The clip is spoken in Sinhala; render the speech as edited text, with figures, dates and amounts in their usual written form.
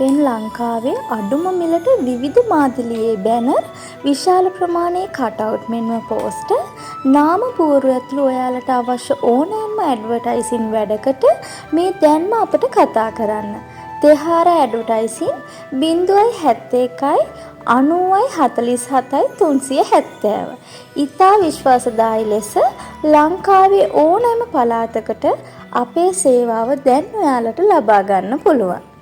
එන් ලංකාවේ අඩුම මිලට විවිධ මාදිලියේ බැනර්, විශාල ප්‍රමාණයේ කටවුට් මෙන්ම පෝස්ටර්, නාම පුවරු ඇතුළු ඔයාලට අවශ්‍ය ඕනෑම ඇඩ්වර්ටයිසින් වැඩකට මේ දැන්ම අපට කතා කරන්න. තෙහාර ඇඩ්වර්ටයිසින් 071 90 47 370. ඉතා විශ්වාසදායී ලෙස ලංකාවේ ඕනෑම පළාතකට අපේ සේවාව දැන් ඔයාලට ලබා ගන්න පුළුවන්.